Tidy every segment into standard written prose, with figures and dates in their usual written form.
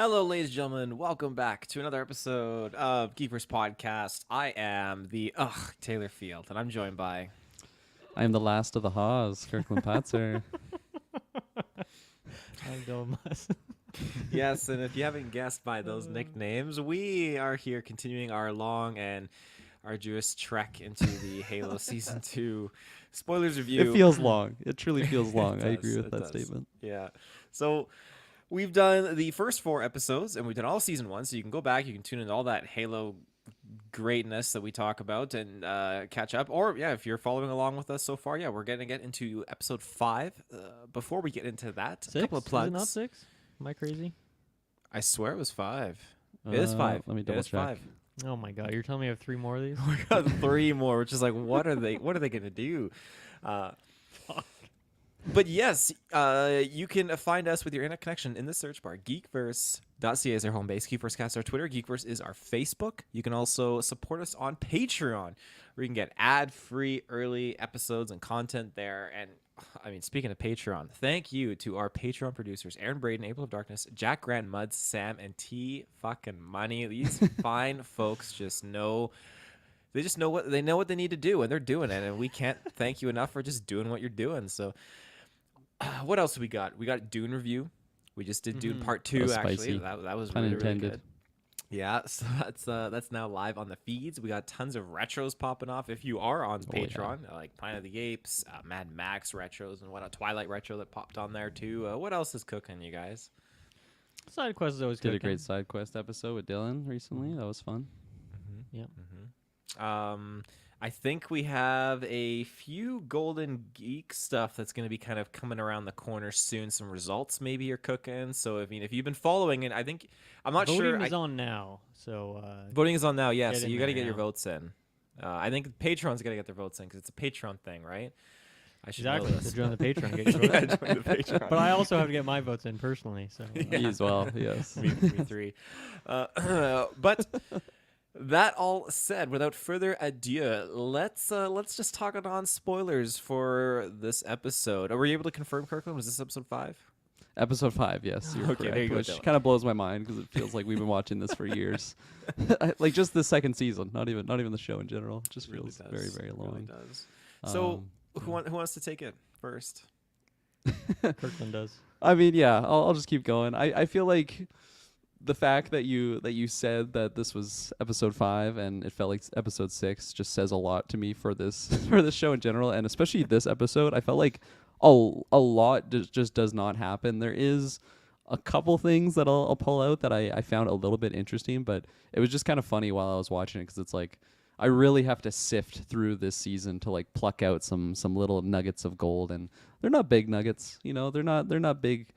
Hello, ladies and gentlemen. Welcome back to another episode of GeekVerse podcast. I am the Taylor Field, and I'm joined by. I am the last of the Haws, Kirkland Patzer. I'm Dylan Muss. Yes, and if you haven't guessed by those nicknames, we are here continuing our long and arduous trek into the Halo Season 2 spoilers review. It feels long. It truly feels long. I does, agree with it that does. statement. Yeah. So we've done the first 4 episodes, and we've done all Season 1, so you can go back, you can tune in all that Halo greatness that we talk about and catch up. Or, yeah, if you're following along with us so far, yeah, we're going to get into Episode 5. Before we get into that, a couple of plugs. Is it not 6? Am I crazy? I swear it was 5. It is 5. Let me It double is check. 5. Oh my god, you're telling me I have 3 more of these? We got 3 more, which is like, what are they going to do? But yes, you can find us with your internet connection in the search bar. GeekVerse.ca is our home base. GeekVerseCast is our Twitter. GeekVerse is our Facebook. You can also support us on Patreon, where you can get ad-free early episodes and content there. And I mean, speaking of Patreon, thank you to our Patreon producers, Aaron Braden, April of Darkness, Jack Grant, Muds, Sam, and T fucking Money. These fine folks just know. They just know what they need to do, and they're doing it. And we can't thank you enough for just doing what you're doing. So. What else we got? We got Dune review. We just did Dune Part 2. That was Actually, spicy. that was Pun really, intended. really good. Yeah, so that's now live on the feeds. We got tons of retros popping off. If you are on Patreon, like Planet of the Apes, Mad Max retros, and whatnot, Twilight retro that popped on there too. What else is cooking, you guys? Side quest is always Did a cooking. great side quest episode with Dylan recently. That was fun. Yep. I think we have a few Golden Geek stuff that's going to be kind of coming around the corner soon. Some results maybe are cooking. So if you've been following it, I'm not sure. Voting is on now, so Voting is on now. Yeah, Get so in you got to there get your now. votes in. I think Patreon's got to get their votes in because it's a Patreon thing, right? I should exactly. know So this. join the Patreon. Get your Yeah, vote. join the Patreon. But I also have to get my votes in personally. So Me as well, yes. me 3. But that all said, without further ado, let's just talk on spoilers for this episode. Were you able to confirm, Kirkland? Was this episode 5? Episode 5, yes. You're Okay, there correct, you go, which Dylan. kind of blows my mind because it feels like we've been watching this for years. Like just the second season, not even the show in general. It just Really feels does. very, very It really long. does. So Um, who wants to take it first? Kirkland does. I mean, yeah, I'll just keep going. I feel like the fact that you said that this was episode 5 and it felt like episode 6 just says a lot to me for this for this show in general, and especially this episode. I felt like a lot just does not happen. There is a couple things that I'll pull out that I found a little bit interesting, but it was just kind of funny while I was watching it because it's like I really have to sift through this season to like pluck out some little nuggets of gold, and they're not big nuggets, they're not big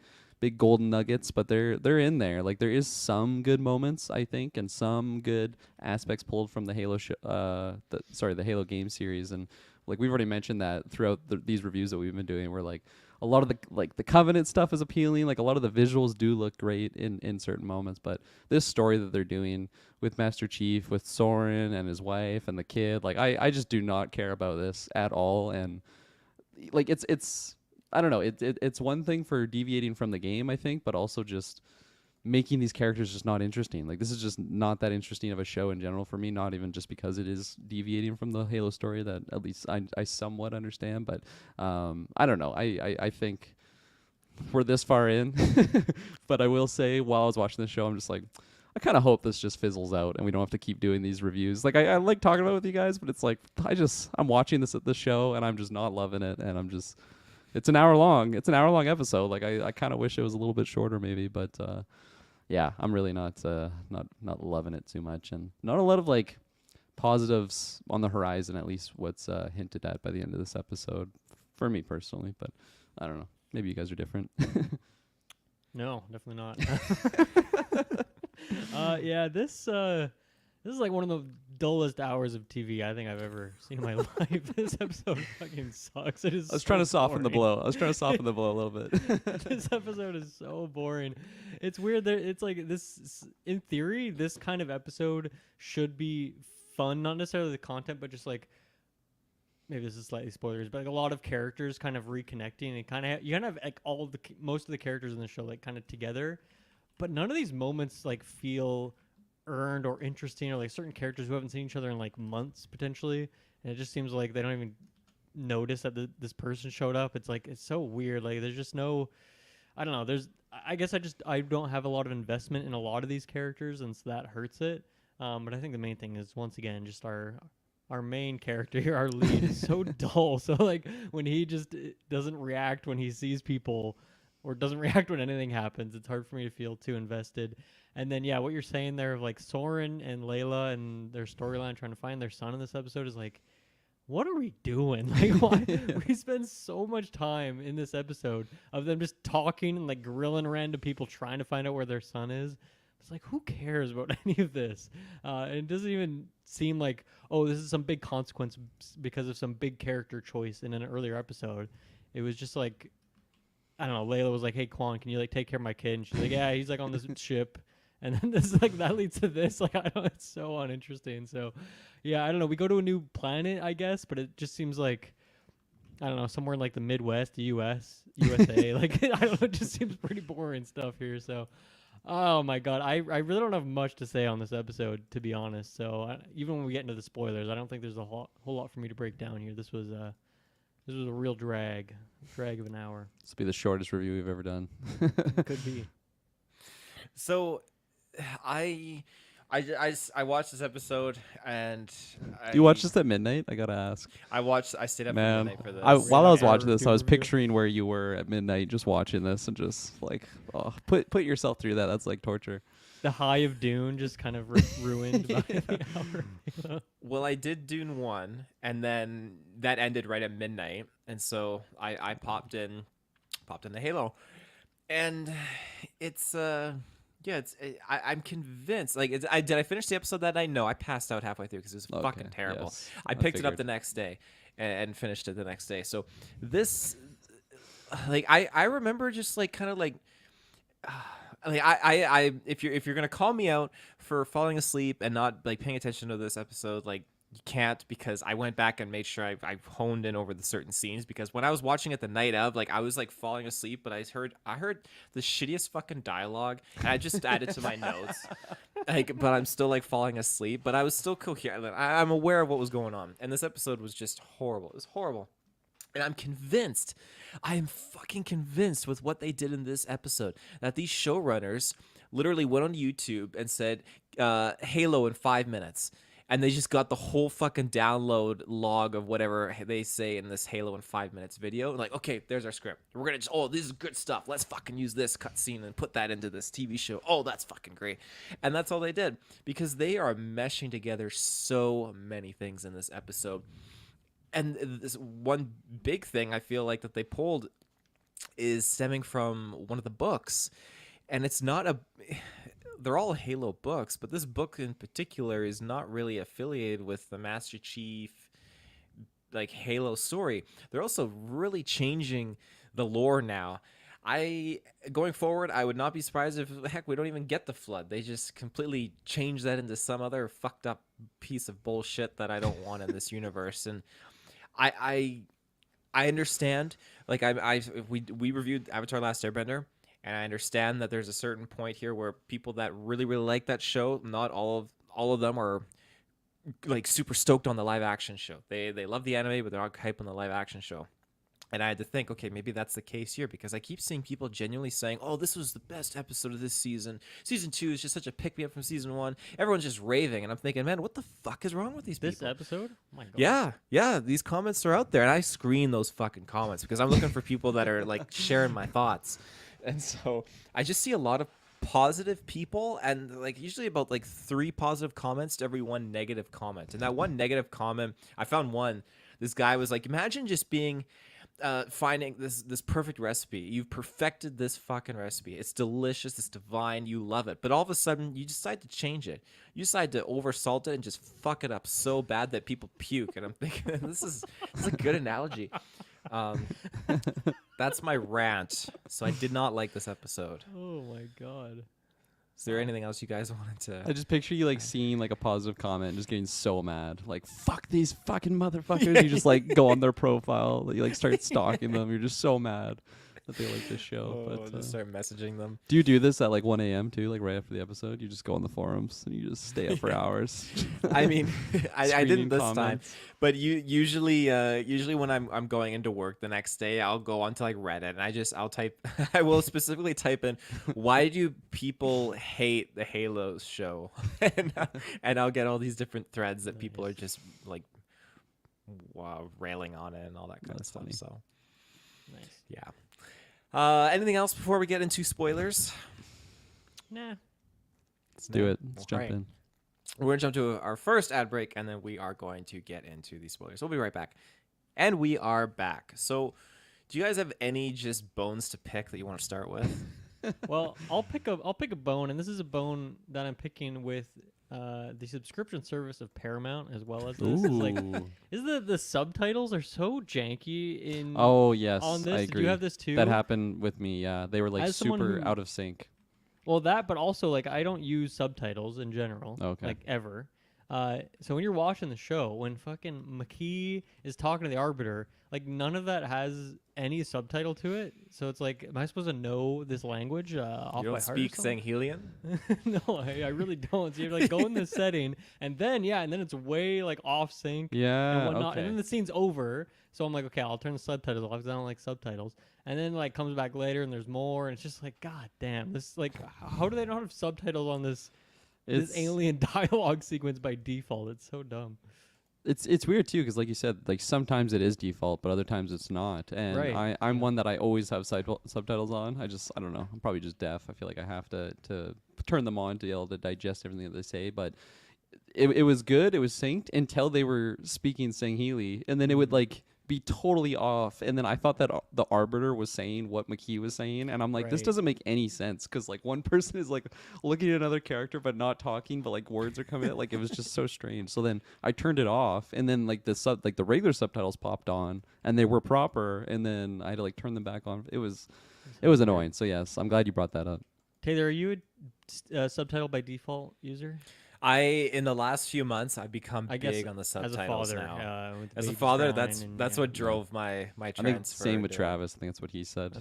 golden nuggets, but they're in there. Like there is some good moments, I think, and some good aspects pulled from the Halo the Halo game series. And like we've already mentioned that throughout these reviews that we've been doing, where like a lot of the Covenant stuff is appealing. Like a lot of the visuals do look great in certain moments, but this story that they're doing with Master Chief, with Soren and his wife and the kid, like I just do not care about this at all. And like it's I don't know. It's one thing for deviating from the game, I think, but also just making these characters just not interesting. Like this is just not that interesting of a show in general for me. Not even just because it is deviating from the Halo story that at least I somewhat understand. But I don't know. I think we're this far in, but I will say while I was watching the show, I'm just like, I kind of hope this just fizzles out and we don't have to keep doing these reviews. Like I like talking about it with you guys, but it's like I'm watching this at the show and I'm just not loving it, and I'm just. It's an hour long. It's an hour long episode. Like I kind of wish it was a little bit shorter, maybe. But yeah, I'm really not loving it too much, and not a lot of like positives on the horizon. At least what's hinted at by the end of this episode, for me personally. But I don't know. Maybe you guys are different. No, definitely not. Yeah, this is like one of the dullest hours of TV I think I've ever seen in my life. This episode fucking sucks. It is. I was trying to soften the boring. blow. A little bit. This episode is so boring. It's weird that it's like this. In theory, this kind of episode should be fun, not necessarily the content, but just like maybe this is slightly spoilers, but like a lot of characters kind of reconnecting and kind of you kind of have like most of the characters in the show like kind of together. but none of these moments like feel earned or interesting, or like certain characters who haven't seen each other in like months potentially, and it just seems like they don't even notice that this person showed up. It's like it's so weird. Like there's just no, I don't know. I guess I don't have a lot of investment in a lot of these characters, and so that hurts it. But I think the main thing is once again just our main character here, our lead, is so dull. So like when he just doesn't react when he sees people, or doesn't react when anything happens, it's hard for me to feel too invested. And then yeah, what you're saying there of like Soren and Layla and their storyline trying to find their son in this episode is like, what are we doing? Like, why we spend so much time in this episode of them just talking and like grilling random people trying to find out where their son is? It's like, who cares about any of this? It doesn't even seem like, oh, this is some big consequence because of some big character choice in an earlier episode. It was just like, I don't know. Layla was like, "Hey, Quan, can you like take care of my kid?" And she's like, "Yeah, he's like on this ship." And then this like that leads to this. Like, I don't. It's so uninteresting. So, yeah, I don't know. We go to a new planet, I guess, but it just seems like, I don't know, somewhere in like the Midwest, the USA. Like, I don't know. It just seems pretty boring stuff here. So, oh my God, I really don't have much to say on this episode, to be honest. So even when we get into the spoilers, I don't think there's a whole lot for me to break down here. This was a real drag of an hour. This will be the shortest review we've ever done. Could be. So, I watched this episode, and You watched this at midnight? I gotta ask. I stayed up Man, midnight for this. while I was Yeah, watching this, I was review. picturing where you were at midnight, just watching this, and just like, oh, put yourself through that. That's like torture. The high of Dune just kind of ruined by the hour. You know? Well, I did Dune 1, and then that ended right at midnight, and so I popped in the Halo, and it's I'm convinced. Like, did I finish the episode that night? No, I passed out halfway through because it was Okay, fucking terrible. yes, I picked it up figured. the next day and finished it the next day. So this, like, I remember just like kind of like. Like I if you're gonna call me out for falling asleep and not like paying attention to this episode, like, you can't, because I went back and made sure I honed in over the certain scenes, because when I was watching it the night of, like, I was like falling asleep, but I heard the shittiest fucking dialogue, and I just added to my notes, like, but I'm still like falling asleep, but I was still coherent. I'm aware of what was going on, and this episode was just horrible. It was horrible. And I am fucking convinced with what they did in this episode, that these showrunners literally went on YouTube and said, Halo in 5 minutes. And they just got the whole fucking download log of whatever they say in this Halo in 5 minutes video. Like, okay, there's our script. We're going to just, this is good stuff. Let's fucking use this cutscene and put that into this TV show. Oh, that's fucking great. And that's all they did, because they are meshing together so many things in this episode. And this one big thing I feel like that they pulled is stemming from one of the books. And it's not they're all Halo books, but this book in particular is not really affiliated with the Master Chief, like, Halo story. They're also really changing the lore now. Going forward, I would not be surprised if, heck, we don't even get the Flood. They just completely change that into some other fucked up piece of bullshit that I don't want in this universe. And I understand, like, we reviewed Avatar: Last Airbender, and I understand that there's a certain point here where people that really, really like that show, not all of them are like super stoked on the live action show. They love the anime, but they're not hype on the live action show. And I had to think, okay, maybe that's the case here, because I keep seeing people genuinely saying, oh, this was the best episode of this season. Season 2 is just such a pick-me-up from Season 1. Everyone's just raving. And I'm thinking, man, what the fuck is wrong with these This people? episode? Oh my God. Yeah, these comments are out there. And I screen those fucking comments because I'm looking for people that are, like, sharing my thoughts. And so I just see a lot of positive people, and, like, usually about, like, 3 positive comments to every 1 negative comment. And that 1 negative comment, I found one. This guy was like, imagine just being... finding this perfect recipe. You've perfected this fucking recipe. It's delicious. It's divine. You love it. But all of a sudden, you decide to change it. You decide to oversalt it and just fuck it up so bad that people puke. And I'm thinking, this is a good analogy. That's my rant. So I did not like this episode. Oh my God. Is there anything else you guys wanted to... I just picture you like seeing like a positive comment and just getting so mad, like, fuck these fucking motherfuckers. You just like go on their profile, you like start stalking them. You're just so mad. that they like this show. Oh, But just start messaging them. do you do this at like 1 a.m. too, like right after the episode? You just go on the forums and you just stay up for hours. I mean, I Screening didn't this time, comments. but usually when I'm going into work the next day, I'll go onto like Reddit and I'll type I will specifically type in why do people hate the Halo show, and I'll get all these different threads that people are just like railing on it and all that kind That's of stuff. funny. So Nice. yeah. Anything else before we get into spoilers? Nah. Let's do it. Let's jump Alright. in. We're going to jump to our first ad break, and then we are going to get into the spoilers. We'll be right back. And we are back. So, do you guys have any just bones to pick that you want to start with? Well, I'll pick a bone, and this is a bone that I'm picking with the subscription service of Paramount as well as this. It's like, Ooh. is the subtitles are so janky in Oh yes, on this? I Did agree. you have this too? That happened with me. Yeah, they were like As someone super who- out of sync. Well, that, but also like I don't use subtitles in general, Okay. like ever. So when you're watching the show, when fucking McKee is talking to the Arbiter, like none of that has any subtitle to it. So it's like, am I supposed to know this language off You by don't heart? speak Sanghelian? No, I really don't. So you're like go in the setting, and then it's way like off sync Yeah. and whatnot, Okay. and then the scene's over. So I'm like, okay, I'll turn the subtitles off because I don't like subtitles. And then like comes back later and there's more, and it's just like, god damn, this like, how do they not have subtitles on this alien dialogue sequence by default? It's so dumb. It's weird too because like you said, like sometimes it is default, but other times it's not. And Right. I'm one that I always have subtitles on. I don't know. I'm probably just deaf. I feel like I have to turn them on to be able to digest everything that they say. But it was good. It was synced until they were speaking Sangheli, and then it would like be totally off. And then I thought that the Arbiter was saying what McKee was saying, and I'm like, this Right. doesn't make any sense because like one person is like looking at another character but not talking, but like words are coming out. Like it was just so strange. So then I turned it off, and then like the regular subtitles popped on, and they were proper, and then I had to like turn them back on. It was annoying. So yes, I'm glad you brought that up. Taylor, are you a subtitle by default user? In the last few months, I've become I guess big on the as subtitles a father, now. with the As a babies father, crying that's and, that's yeah. what drove my I think transfer. same with to- Travis. I think that's what he said.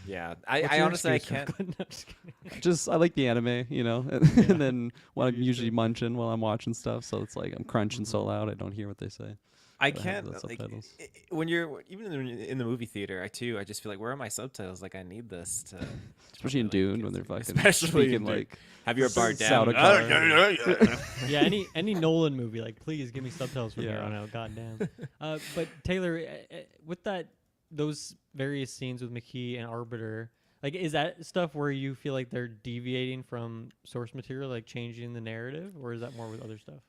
Yeah, What's I your honestly excuse for- can't. No, just kidding. Just I like the anime, you know, and then when I'm usually munching while I'm watching stuff, so it's like I'm crunching so loud I don't hear what they say. I But I have can't the like subtitles. when you're even in the movie theater. I just feel like where are my subtitles? Like I need this to, Especially in like, Dune when they're fucking especially speaking in Dune. like have your bar down. Saudakar. Yeah, any Nolan movie, like please give me subtitles from here Yeah. on out. Goddamn. But Taylor, with those various scenes with McKee and Arbiter, like is that stuff where you feel like they're deviating from source material, like changing the narrative, or is that more with other stuff?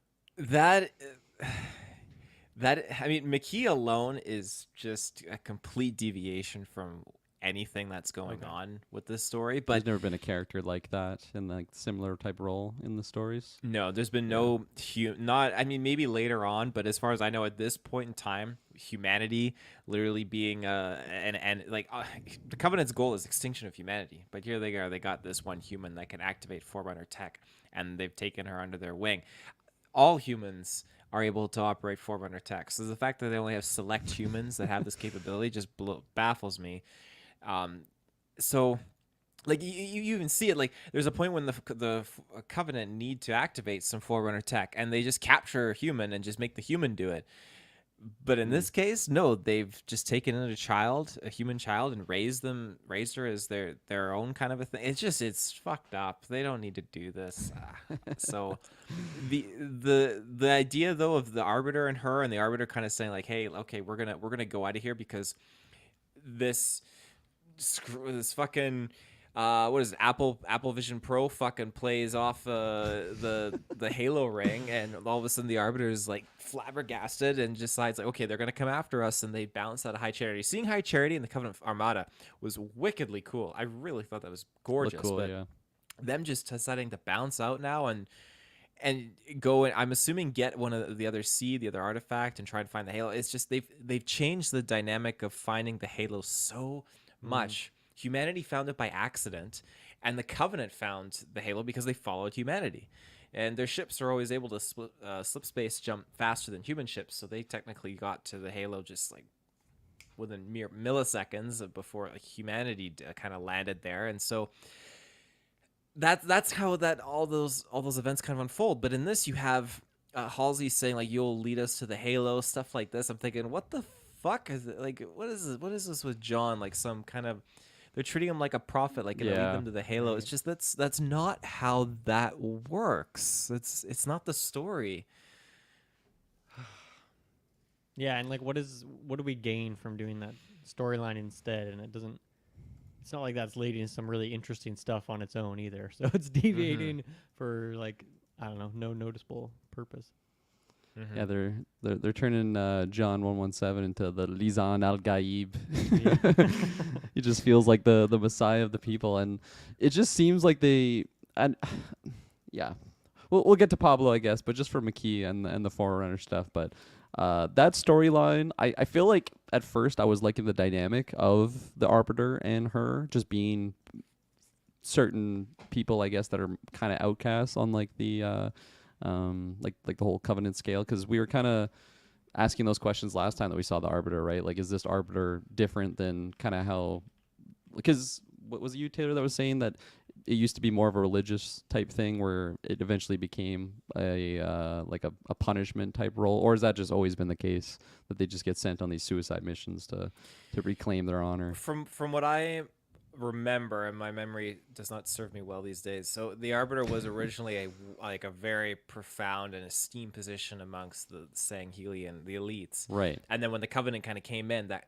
That I mean, McKee alone is just a complete deviation from anything that's going Okay. on with this story. There's But never been a character like that in like similar type role in the stories. no, there's been no not. I mean, maybe later on, but as far as I know, at this point in time, humanity literally being and like the Covenant's goal is extinction of humanity. But here they are. They got this one human that can activate Forerunner tech, and they've taken her under their wing. All humans are able to operate Forerunner tech. So the fact that they only have select humans that have this capability just baffles me. So, like you even see it. Like there's a point when the Covenant need to activate some Forerunner tech, and they just capture a human and just make the human do it. But in this case, no, they've just taken in a human child, and raised her as their own kind of a thing. It's fucked up. They don't need to do this. So the idea though of the Arbiter and her, and the Arbiter kind of saying like, hey, okay, we're gonna go out of here because this fucking what is it, Apple Vision Pro fucking plays off the Halo ring, and all of a sudden the Arbiter is like flabbergasted and decides like, okay, they're gonna come after us, and they bounce out of High Charity. Seeing High Charity in the Covenant Armada was wickedly cool. I really thought that was gorgeous. Look cool, but yeah. them just deciding to bounce out now and go and I'm assuming get one of the other seed, the other artifact, and try to find the Halo. It's just they've changed the dynamic of finding the Halo so much. Humanity found it by accident, and the Covenant found the Halo because they followed humanity. And their ships are always able to slip space jump faster than human ships, so they technically got to the Halo just like within mere milliseconds before like, humanity kind of landed there, and so that's how that all those events kind of unfold. But in this, you have Halsey saying like, "You'll lead us to the Halo," stuff like this. I'm thinking, what the fuck is it? Like, what is this? What is this with John? Like some kind of they're treating him like a prophet, like gonna lead them to the Halo. It's just that's not how that works. It's not the story. Yeah, and like, what do we gain from doing that storyline instead? And it doesn't. It's not like that's leading to some really interesting stuff on its own either. So it's deviating for like, I don't know, no noticeable purpose. Mm-hmm. Yeah, they're turning John 117 into the Lisan Al Gaib. He just feels like the messiah of the people, and it just seems like they and yeah. We'll get to Pablo, I guess, but just for McKee and the Forerunner stuff. But that storyline, I feel like at first I was liking the dynamic of the Arbiter and her just being certain people, I guess, that are kind of outcasts on like the like the whole Covenant scale, because we were kind of asking those questions last time that we saw the Arbiter, right? Like, is this Arbiter different than kind of how? Because what was it you, Taylor, that was saying that it used to be more of a religious type thing where it eventually became a like a punishment type role, or has that just always been the case that they just get sent on these suicide missions to reclaim their honor? From what I remember, and my memory does not serve me well these days. So the Arbiter was originally a very profound and esteemed position amongst the Sanghelian, the elites. Right. And then when the Covenant kind of came in, that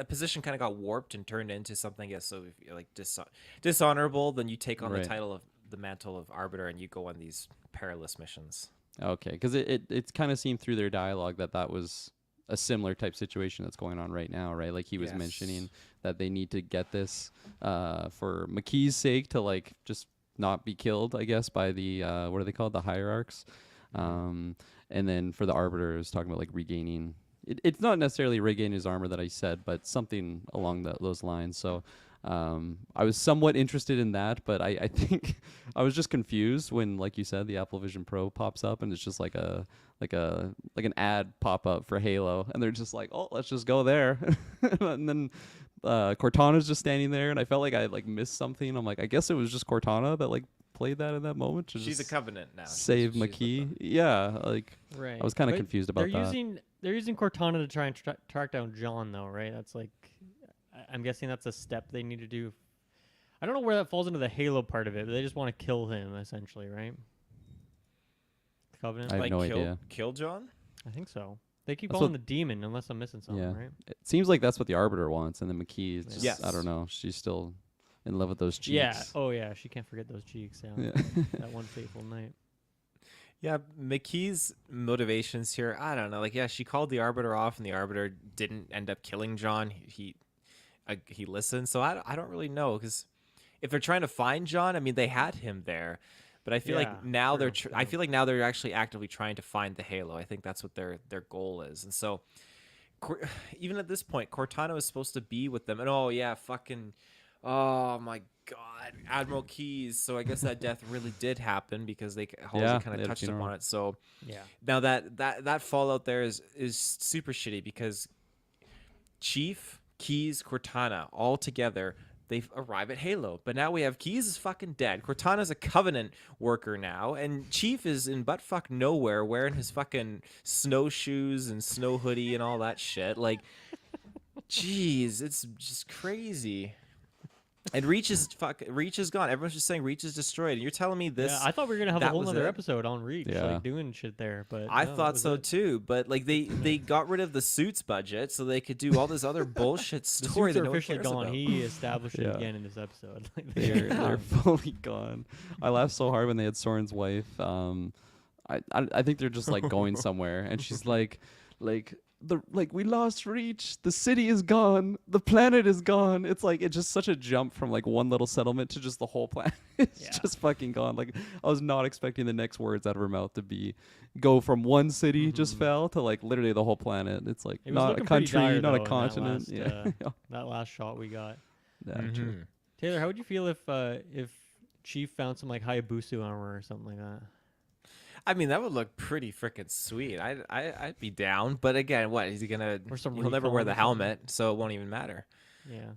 position kind of got warped and turned into something. So if you're like dishonorable, then you take on the title of the mantle of Arbiter, and you go on these perilous missions. Okay, because it kind of seemed through their dialogue that was a similar type situation that's going on right now, right? Like he was mentioning that they need to get this for McKee's sake to like just not be killed, I guess, by the what are they called, the hierarchs, and then for the Arbiter is talking about like regaining. It's not necessarily regaining his armor that I said, but something along those lines. So I was somewhat interested in that, but I think I was just confused when, like you said, the Apple Vision Pro pops up and it's just like an ad pop up for Halo, and they're just like, oh, let's just go there, and then Cortana's just standing there, and I felt like I like missed something. I'm like, I guess it was just Cortana that like played that in that moment to She's a just Covenant now. save McKee. Yeah, like I was kind of confused about that. They're using Cortana to try and track down John, though, right? That's like, I'm guessing that's a step they need to do. I don't know where that falls into the Halo part of it, but they just want to kill him, essentially, right? Covenant? I have no idea. Kill John? I think so. They keep calling the demon, unless I'm missing something, right? It seems like that's what the Arbiter wants, and then McKee is just, Yes. I don't know, she's still in love with those cheeks. Yeah. Oh, yeah. She can't forget those cheeks. Yeah. That one fateful night. Yeah, McKee's motivations here, I don't know. Like, yeah, she called the Arbiter off, and the Arbiter didn't end up killing John. He listened, so I don't really know, because if they're trying to find John, I mean, they had him there, but I feel like now I feel like now they're actually actively trying to find the Halo. I think that's what their goal is, and so even at this point, Cortana was supposed to be with them, and oh my God, Admiral Keyes. So I guess that death really did happen because Halsey kind of touched upon it. So now that fallout there is super shitty, because Chief, Keyes, Cortana all together, they arrive at Halo, but now we have Keyes is fucking dead. Cortana's a Covenant worker now, and Chief is in buttfuck nowhere wearing his fucking snowshoes and snow hoodie and all that shit. Like, jeez, it's just crazy. And Reach is gone. Everyone's just saying Reach is destroyed. And you're telling me this? Yeah, I thought we were gonna have a whole other episode on Reach, Yeah. like doing shit there. But I thought so too. But like they got rid of the suits budget so they could do all this other bullshit the story suits that are no one officially cares gone. about. He established it Yeah. again in this episode. Like, They're fully gone. I laughed so hard when they had Soren's wife. I think they're just like going somewhere, and she's like we lost Reach. The city is gone. The planet is gone. It's like it's just such a jump from like one little settlement to just the whole planet. It's just fucking gone. Like I was not expecting the next words out of her mouth to go from one city just fell to like literally the whole planet. It's like it was not a looking pretty country, dire, not though, a in continent. that last shot we got. True. Taylor, how would you feel if Chief found some like Hayabusa armor or something like that? I mean, that would look pretty freaking sweet. I'd be down. But again, what is he gonna? Or some He'll never wear recon the or something. helmet, so it won't even matter. Yeah,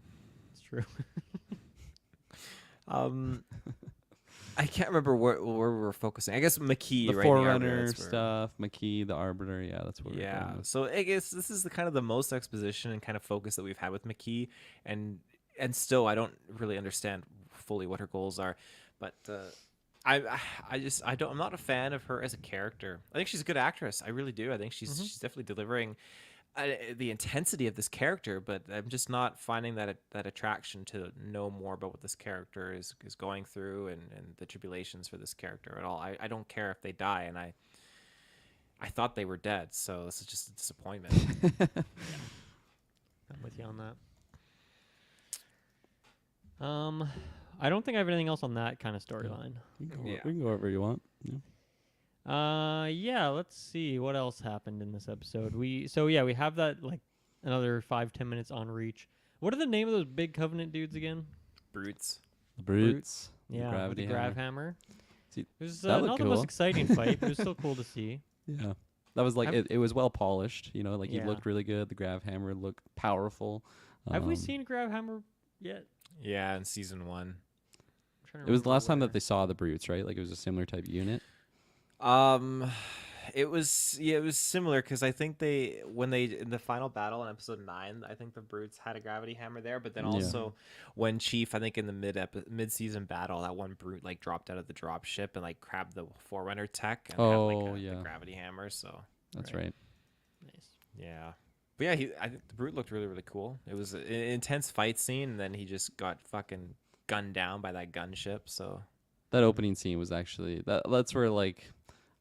it's true. Um, I can't remember where we're focusing. I guess McKee, The right? Forerunner Arbiter, that's where- stuff, McKee, the Arbiter. Yeah, that's what we're Yeah. going with. So I guess this is the kind of the most exposition and kind of focus that we've had with McKee, and still I don't really understand fully what her goals are, but I'm not a fan of her as a character. I think she's a good actress. I really do. I think she's definitely delivering the intensity of this character, but I'm just not finding that attraction to know more about what this character is going through and the tribulations for this character at all. I don't care if they die, and I thought they were dead, so this is just a disappointment. I'm with you on that. I don't think I have anything else on that kind of storyline. Yeah. We can go wherever you want. Yeah. Yeah, let's see what else happened in this episode. We have that like another 5-10 minutes on Reach. What are the name of those big Covenant dudes again? Brutes. The Brutes. Yeah, with gravity the grav hammer. hammer. See, It was that not looked the most cool. exciting fight, but it was still cool to see. Yeah. That was like Have- it was well polished, you know, like he Yeah. looked really good. The grav hammer looked powerful. Have we Um, seen grav hammer yet? Yeah, in season 1. I'm trying to It was the remember last time where. that they saw the Brutes, right? Like it was a similar type unit. It was similar because I think when they in the final battle in episode 9, I think the Brutes had a gravity hammer there, but then Yeah. also when Chief, I think in the mid season battle, that one Brute like dropped out of the drop ship and like grabbed the Forerunner tech and had like Oh, the yeah. gravity hammer. So That's Right. right. Nice. yeah, but yeah, I think the Brute looked really really cool. It was an intense fight scene, and then he just got fucking gunned down by that gunship. So That opening scene was actually that's where like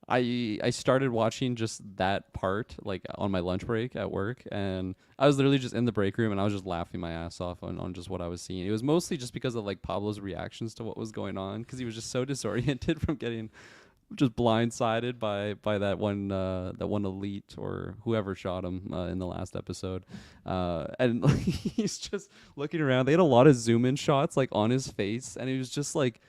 I started watching just that part like on my lunch break at work, and I was literally just in the break room and I was just laughing my ass off on just what I was seeing. It was mostly just because of like Pablo's reactions to what was going on, because he was just so disoriented from getting just blindsided by that one elite or whoever shot him in the last episode, and like, he's just looking around. They had a lot of zoom in shots like on his face, and he was just like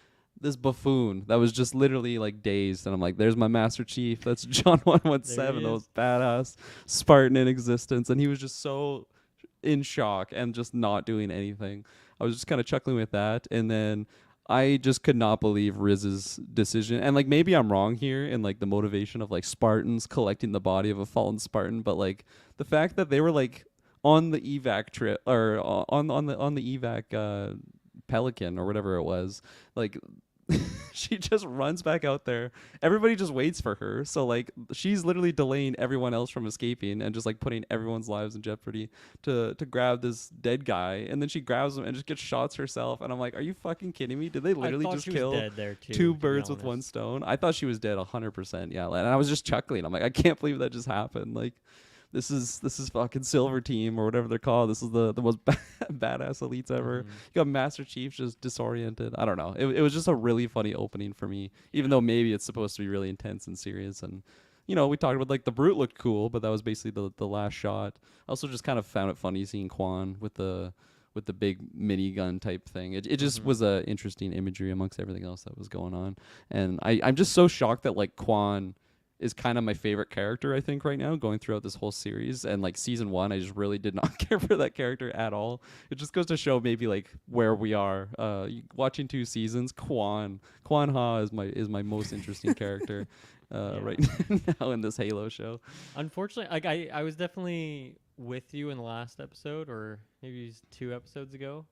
this buffoon that was just literally like dazed. And I'm like, there's my Master Chief. That's John 117, the is. most badass Spartan in existence. And he was just so in shock and just not doing anything. I was just kind of chuckling with that. And then I just could not believe Riz's decision. And like maybe I'm wrong here in like the motivation of like Spartans collecting the body of a fallen Spartan, but like the fact that they were like on the evac trip or on the evac Pelican or whatever it was, like she just runs back out there. Everybody just waits for her. So like she's literally delaying everyone else from escaping and just like putting everyone's lives in jeopardy to grab this dead guy. And then she grabs him and just gets shots herself. And I'm like, are you fucking kidding me? Did they literally I thought just she was kill dead there too, to two be birds with one honest. stone? I thought she was dead 100%. Yeah, and I was just chuckling. I'm like, I can't believe that just happened. Like this is fucking Silver Team or whatever they're called. This is the most badass elites ever. Mhm. You got Master Chief just disoriented. I don't know. It was just a really funny opening for me, even though maybe it's supposed to be really intense and serious. And you know, we talked about like the Brute looked cool, but that was basically the last shot. I also just kind of found it funny seeing Quan with the big minigun type thing. It just was a interesting imagery amongst everything else that was going on. And I'm just so shocked that like Quan is kind of my favorite character, I think, right now, going throughout this whole series. And like season 1, I just really did not care for that character at all. It just goes to show maybe like where we are. Watching 2 seasons, Quan Ha is my most interesting character right now in this Halo show. Unfortunately, like I was definitely with you in the last episode, or maybe it was 2 episodes ago.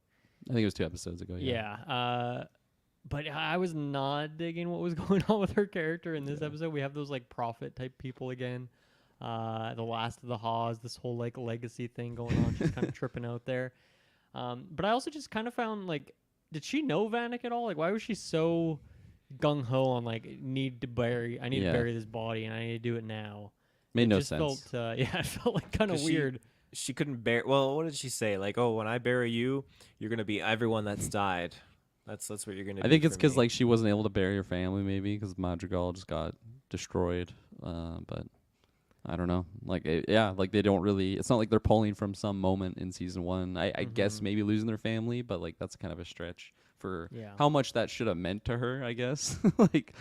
I think it was 2 episodes ago. Yeah. But I was not digging what was going on with her character in this episode. We have those like prophet type people again. The last of the Haws, this whole like legacy thing going on. She's kind of tripping out there. But I also just kind of found like, did she know Vanek at all? Like, why was she so gung ho on like I need to bury this body and I need to do it now? Made It no just sense. Felt, it felt like kind of 'Cause weird. she couldn't bear. Well, what did she say? Like, oh, when I bury you, you're gonna be everyone that's died. That's what you're gonna. I think it's because because like she wasn't able to bury her family, maybe because Madrigal just got destroyed. But I don't know. Like like they don't really. It's not like they're pulling from some moment in season 1. I guess maybe losing their family, but like that's kind of a stretch for Yeah. how much that should have meant to her. I guess like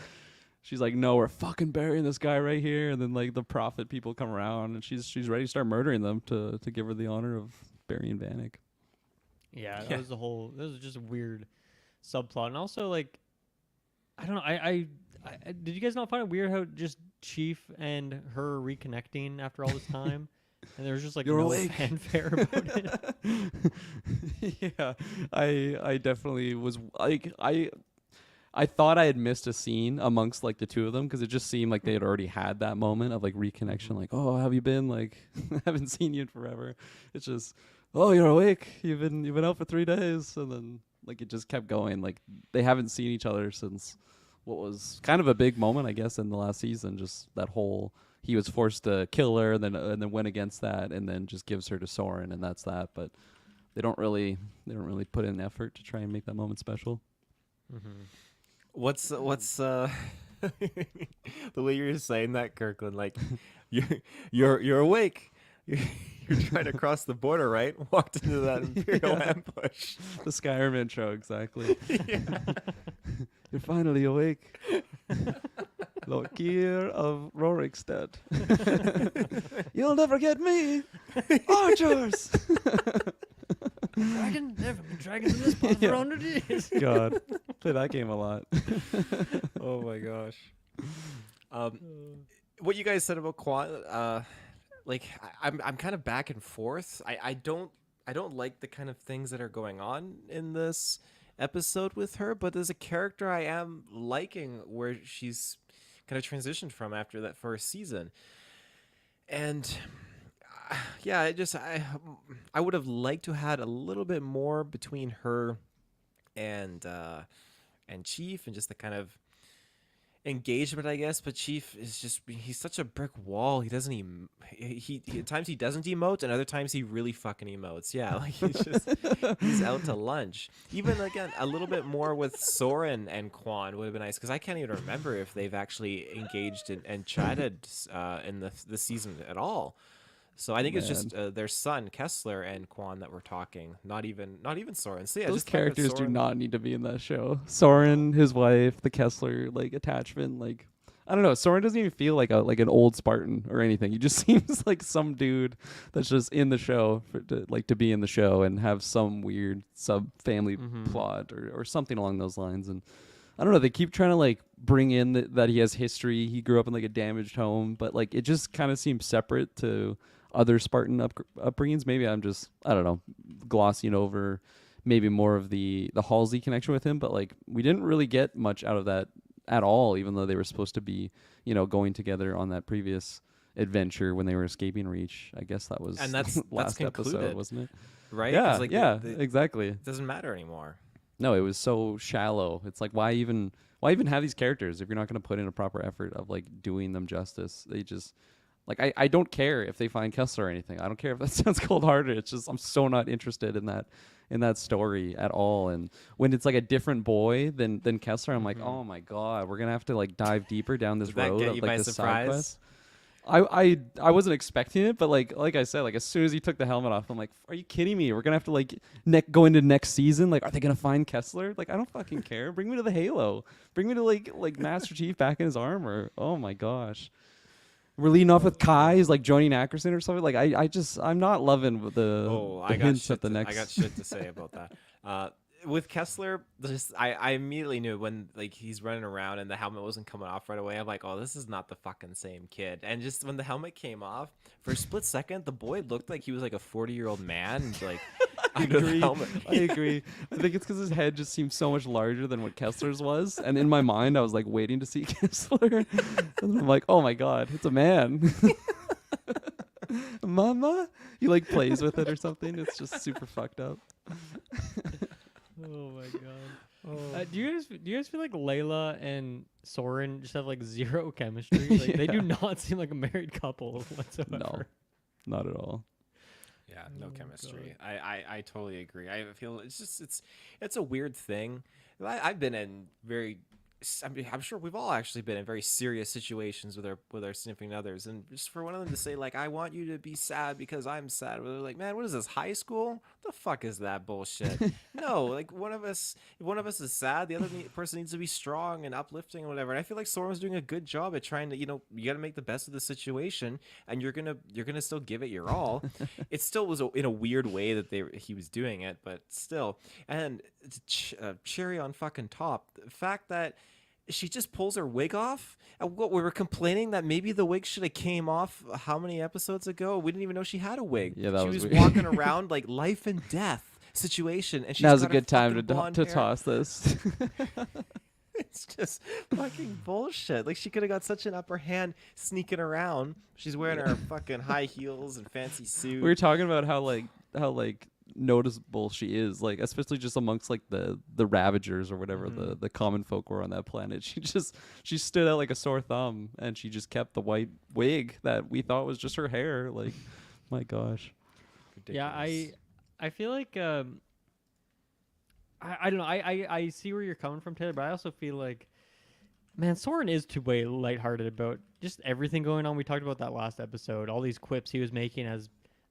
she's like, no, we're fucking burying this guy right here. And then like the prophet people come around, and she's ready to start murdering them to give her the honor of burying Vanek. Yeah, that Yeah. was the whole. That was just a weird subplot, and also like, I don't know. I did you guys not find it weird how just Chief and her reconnecting after all this time, and there was just like You're no awake. fanfare about it. Yeah, I definitely was like I thought I had missed a scene amongst like the two of them because it just seemed like they had already had that moment of like reconnection. Like, oh, how have you been? Like, haven't seen you in forever. It's just, oh, you're awake. You've been out for 3 days, and then like it just kept going. Like they haven't seen each other since what was kind of a big moment, I guess, in the last season. Just that whole he was forced to kill her, and then went against that, and then just gives her to Soren, and that's that. But they don't really put in effort to try and make that moment special. Mm-hmm. What's the way you're saying that, Kirkland? Like, you're awake. You're trying to cross the border, right? Walked into that Imperial Yeah. ambush. The Skyrim intro, exactly. Yeah. You're finally awake. Lord Keir of Rorikstead. You'll never get me. Archers. Dragon, there have been dragons in this pod Yeah. for 100 years. God, play that game a lot. Oh my gosh. What you guys said about Quan, like I'm kind of back and forth. I don't like the kind of things that are going on in this episode with her, but there's a character I am liking where she's kind of transitioned from after that first season. And yeah, I would have liked to had a little bit more between her and Chief, and just the kind of engagement, I guess. But Chief is just, he's such a brick wall. He doesn't even he at times he doesn't emote, and other times he really fucking emotes. Yeah, like he's out to lunch. Even again a little bit more with Soren and Quan would have been nice, because I can't even remember if they've actually engaged and chatted in the season at all. So I think it's just their son Kessler and Quan that we're talking, not even Soren. So yeah, Those just the fact that characters do Soren- not need to be in that show. Soren, his wife, the Kessler like attachment, like I don't know. Soren doesn't even feel like an old Spartan or anything. He just seems like some dude that's just in the show to be in the show and have some weird sub family plot or something along those lines. And I don't know. They keep trying to like bring in that he has history. He grew up in like a damaged home, but like it just kind of seems separate to other Spartan upbringings. Maybe I'm just, I don't know, glossing over maybe more of the Halsey connection with him, but like we didn't really get much out of that at all, even though they were supposed to be, going together on that previous adventure when they were escaping Reach. I guess that was And that's last episode, concluded, wasn't it? right? Yeah, 'Cause, like, exactly. it doesn't matter anymore. No, it was so shallow. It's like why even have these characters if you're not going to put in a proper effort of like doing them justice? They just like I don't care if they find Kessler or anything. I don't care if that sounds cold-hearted. It's just I'm so not interested in that story at all. And when it's like a different boy than Kessler, I'm like, oh my god, we're gonna have to like dive deeper down this Did that road get of you like by the side surprise? quest. I wasn't expecting it, but like I said, like as soon as he took the helmet off, I'm like, are you kidding me? We're gonna have to like go into next season. Like, are they gonna find Kessler? Like, I don't fucking care. Bring me to the Halo. Bring me to like Master Chief back in his armor. Oh my gosh. We're leading off with Kai, who's like joining Ackerson or something. Like I'm not loving the hints at the next. I got shit to say about that. With Kessler, I immediately knew when like he's running around and the helmet wasn't coming off right away. I'm like, oh, this is not the fucking same kid. And just when the helmet came off, for a split second, the boy looked like he was like a 40-year-old man, like under the helmet. I agree. I think it's because his head just seems so much larger than what Kessler's was. And in my mind, I was like waiting to see Kessler. And I'm like, oh my god, it's a man. Mama, he like plays with it or something. It's just super fucked up. Oh my god. Do you guys feel like Layla and Soren just have like zero chemistry? Like they do Yeah. not seem like a married couple whatsoever. No, not at all. Yeah, no Oh, chemistry. I totally agree. I feel it's a weird thing. I've been in very I mean, I'm sure we've all actually been in very serious situations with our significant others, and just for one of them to say like, "I want you to be sad because I'm sad," we're like, "Man, what is this, high school? The fuck is that bullshit?" No, like if one of us is sad, the other person needs to be strong and uplifting and whatever. And I feel like Soren's doing a good job at trying to, you got to make the best of the situation, and you're gonna still give it your all. It still was in a weird way that he was doing it, but still. And cherry on fucking top, the fact that she just pulls her wig off. And what, we were complaining that maybe the wig should have came off how many episodes ago? We didn't even know she had a wig. Yeah, that she was was weird. walking around like life and death situation, and she's Now's a got good her time fucking to blonde hair. toss this. It's just fucking bullshit. Like, she could have got such an upper hand sneaking around. She's wearing her fucking high heels and fancy suit. We were talking about how noticeable she is, like especially just amongst like the Ravagers or whatever the common folk were on that planet. She stood out like a sore thumb, and she just kept the white wig that we thought was just her hair. Like, my gosh. Ridiculous. Yeah, I feel like I don't know. I see where you're coming from, Taylor, but I also feel like, man, Soren is too way lighthearted about just everything going on. We talked about that last episode. All these quips he was making as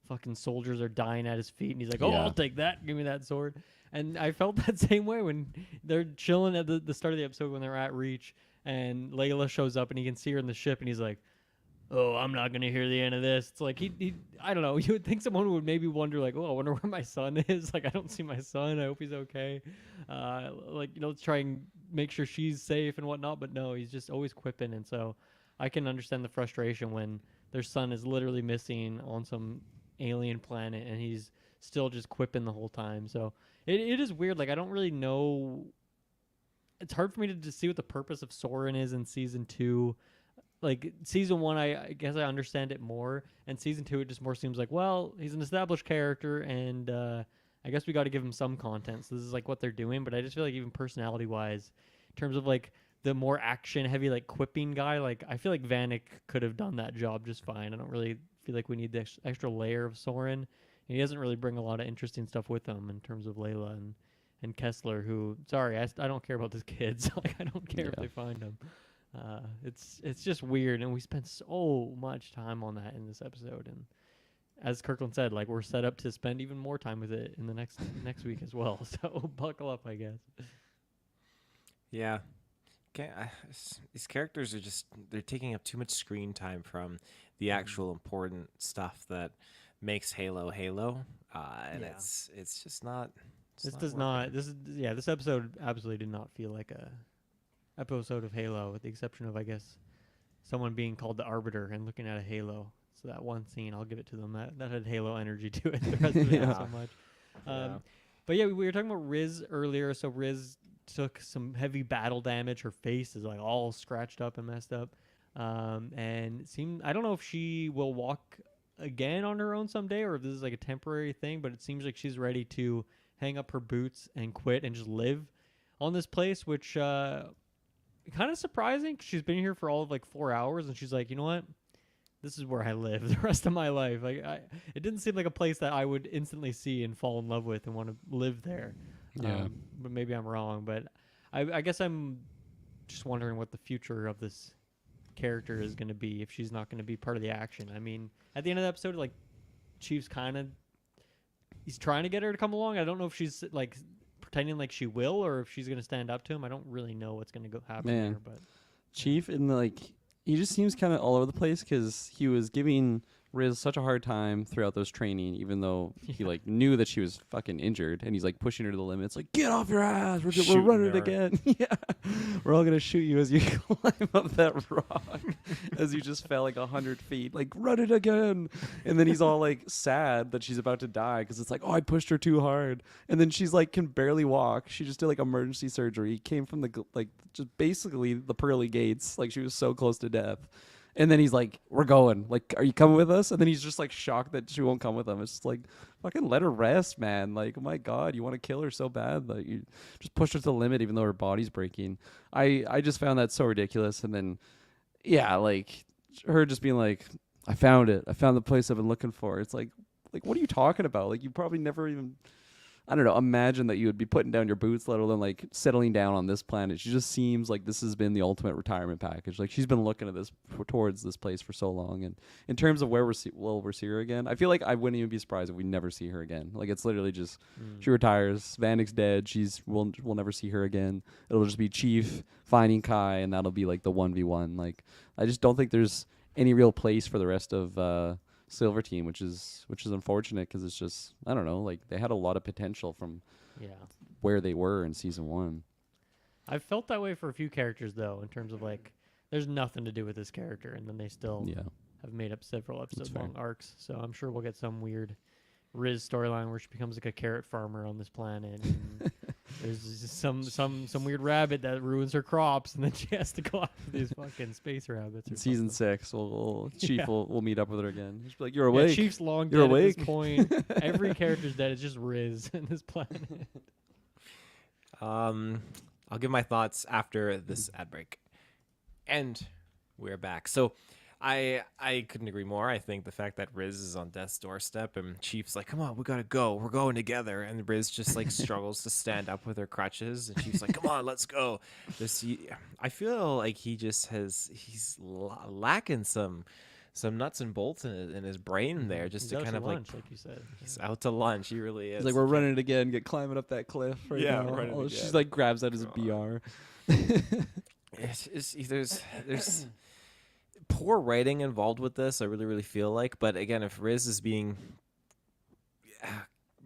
fucking soldiers are dying at his feet, and he's like, "Oh, Yeah. I'll take that. Give me that sword." And I felt that same way when they're chilling at the start of the episode when they're at Reach, and Layla shows up, and he can see her in the ship, and he's like, "Oh, I'm not gonna hear the end of this." It's like he I don't know. You would think someone would maybe wonder like, "Oh, I wonder where my son is." Like, I don't see my son. I hope he's okay. Like, try and make sure she's safe and whatnot. But no, he's just always quipping, and so I can understand the frustration when their son is literally missing on some alien planet, and he's still just quipping the whole time. So it is weird. Like, I don't really know. It's hard for me to see what the purpose of Soren is in season 2. Like, season 1, I guess I understand it more, and season 2 it just more seems like, well, he's an established character, and I guess we got to give him some content. So this is like what they're doing, but I just feel like even personality wise, in terms of like the more action heavy like quipping guy, like I feel like Vanek could have done that job just fine. I don't really feel like we need the extra layer of Soren, and he doesn't really bring a lot of interesting stuff with him in terms of Layla and Kessler, who, sorry, I don't care about these kids. Like, I don't care if they find them. It's just weird, and we spent so much time on that in this episode, and as Kirkland said, like, we're set up to spend even more time with it in the next week as well. So buckle up, I guess. Yeah. These characters are they're taking up too much screen time from the actual important stuff that makes Halo, and it's just not. This episode absolutely did not feel like a episode of Halo, with the exception of, I guess, someone being called the Arbiter and looking at a Halo. So that one scene, I'll give it to them. That had Halo energy to it. The rest of it not so much. But yeah, we were talking about Riz earlier. So Riz took some heavy battle damage. Her face is like all scratched up and messed up. And I don't know if she will walk again on her own someday, or if this is like a temporary thing, but it seems like she's ready to hang up her boots and quit and just live on this place, which kind of surprising, 'cause she's been here for all of like 4 hours, and she's like, you know what? This is where I live the rest of my life. Like, it didn't seem like a place that I would instantly see and fall in love with and want to live there. Yeah. But maybe I'm wrong. But I guess I'm just wondering what the future of this character is going to be if she's not going to be part of the action. I mean, at the end of the episode, like, Chief's he's trying to get her to come along. I don't know if she's like pretending like she will, or if she's going to stand up to him. I don't really know what's going to happen there. But Chief he just seems kind of all over the place, because he was giving Riz such a hard time throughout those training, even though he like knew that she was fucking injured, and he's like pushing her to the limits, like, get off your ass, we're running it again. Yeah, we're all gonna shoot you as you climb up that rock, as you just fell like 100 feet, like, run it again. And then he's all like sad that she's about to die, because it's like, oh, I pushed her too hard, and then she's like can barely walk. She just did like emergency surgery, came from just basically the pearly gates, like she was so close to death. And then he's like, we're going. Like, are you coming with us? And then he's just like shocked that she won't come with him. It's just like, fucking let her rest, man. Like, oh my God, you want to kill her so bad. Like, you just push her to the limit even though her body's breaking. I just found that so ridiculous. And then, yeah, like, her just being like, I found it. I found the place I've been looking for. It's like, what are you talking about? Like, you probably never even... I don't know, imagine that you would be putting down your boots, let alone like settling down on this planet. She just seems like this has been the ultimate retirement package. Like she's been looking at this towards this place for so long. And in terms of where we'll see her again, I feel like I wouldn't even be surprised if we never see her again. Like it's literally just she retires, Vanek's dead, we'll never see her again. It'll just be Chief finding Kai, and that'll be like the 1v1. Like I just don't think there's any real place for the rest of Silver Team, which is unfortunate because it's just, I don't know, like they had a lot of potential from Yeah. where they were in season 1. I've felt that way for a few characters though, in terms of like there's nothing to do with this character, and then they still Yeah. have made up several episode fair. long arcs. So I'm sure we'll get some weird Riz storyline where she becomes like a carrot farmer on this planet. And there's just some weird rabbit that ruins her crops, and then she has to go after these fucking space rabbits. In Or season something. 6, Chief Yeah. will meet up with her again. She'll be like, "You're Yeah, awake." Chief's long You're dead at awake. this point. Every character's dead. It's just Riz in this planet. I'll give my thoughts after this ad break. And we're back. So I couldn't agree more. I think the fact that Riz is on death's doorstep and Chief's like, "Come on, we gotta go. We're going together." And Riz just like struggles to stand up with her crutches, and Chief's like, "Come on, let's go." I feel like he's lacking some nuts and bolts in his brain there, just He's to out kind of lunch, like you said. he's out to lunch. He really is. He's like, "We're running it again. Get climbing up that cliff right Yeah, now." running She's again. like grabs out his BR. There's poor writing involved with this. I really feel like, but again, if Riz is being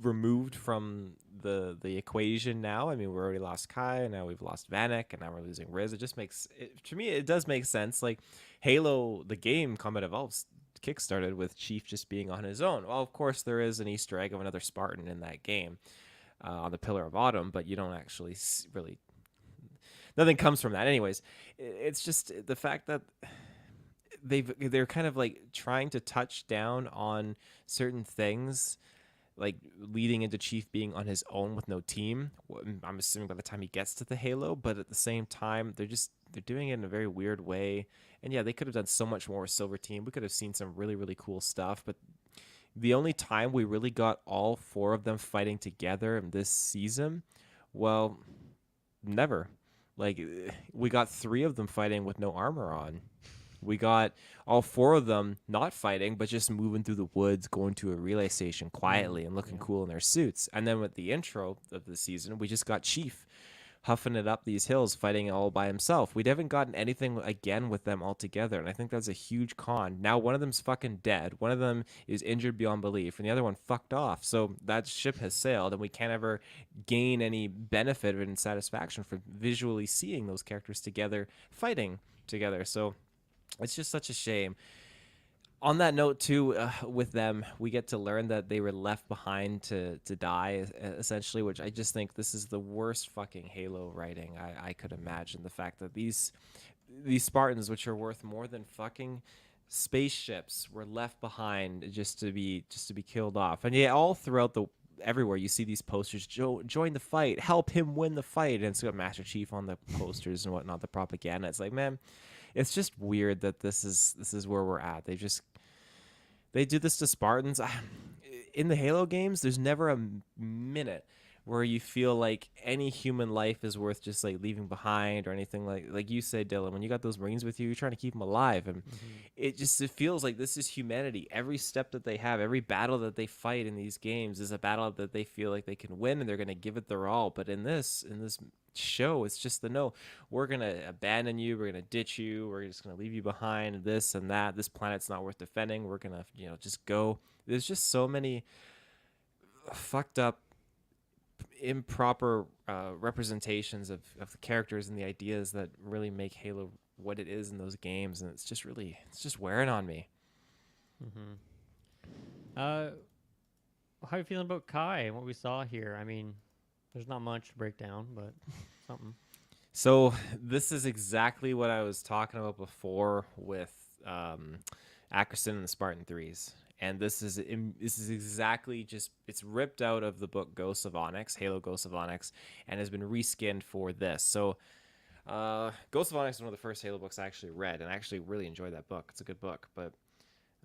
removed from the equation now, I mean, we already lost Kai, and now we've lost Vanek, and now we're losing Riz. It just makes to me, it does make sense. Like Halo, the game Combat Evolved kickstarted with Chief just being on his own. Well, of course, there is an Easter egg of another Spartan in that game on the Pillar of Autumn, but you don't actually really. Nothing comes from that. Anyways, it's just the fact that they're kind of like trying to touch down on certain things, like leading into Chief being on his own with no team. I'm assuming by the time he gets to the Halo, but at the same time, they're doing it in a very weird way. And yeah, they could have done so much more with Silver Team. We could have seen some really cool stuff, but the only time we really got all 4 of them fighting together in this season, well, never. Like, we got 3 of them fighting with no armor on. We got all 4 of them not fighting, but just moving through the woods, going to a relay station quietly and looking cool in their suits. And then with the intro of the season, we just got Chief huffing it up these hills, fighting all by himself. We haven't gotten anything again with them all together, and I think that's a huge con. Now one of them's fucking dead, one of them is injured beyond belief, and the other one fucked off. So that ship has sailed, and we can't ever gain any benefit and satisfaction from visually seeing those characters together, fighting together. So it's just such a shame. On that note, too, with them, we get to learn that they were left behind to die, essentially, which I just think this is the worst fucking Halo writing I could imagine. The fact that these Spartans, which are worth more than fucking spaceships, were left behind just to be killed off. And yeah, all throughout everywhere you see these posters, join the fight, help him win the fight, and it's got Master Chief on the posters and whatnot, the propaganda. It's like, man, it's just weird that this is where we're at. They do this to Spartans. In the Halo games, there's never a minute where you feel like any human life is worth just like leaving behind or anything like you say, Dylan. When you got those Marines with you, you're trying to keep them alive, and it feels like this is humanity. Every step that they have, every battle that they fight in these games is a battle that they feel like they can win, and they're going to give it their all. But in this show, it's just we're going to abandon you, we're going to ditch you, we're just going to leave you behind, this and that. This planet's not worth defending. We're going to just go. There's just so many fucked up, improper representations of the characters and the ideas that really make Halo what it is in those games, and it's just wearing on me. How are you feeling about Kai and what we saw here? I mean, there's not much to break down, but something. So this is exactly what I was talking about before with Ackerson and the Spartan 3s. And this is exactly it's ripped out of the book Ghosts of Onyx, Halo Ghosts of Onyx, and has been reskinned for this. So Ghosts of Onyx is one of the first Halo books I actually read, and I actually really enjoyed that book. It's a good book. But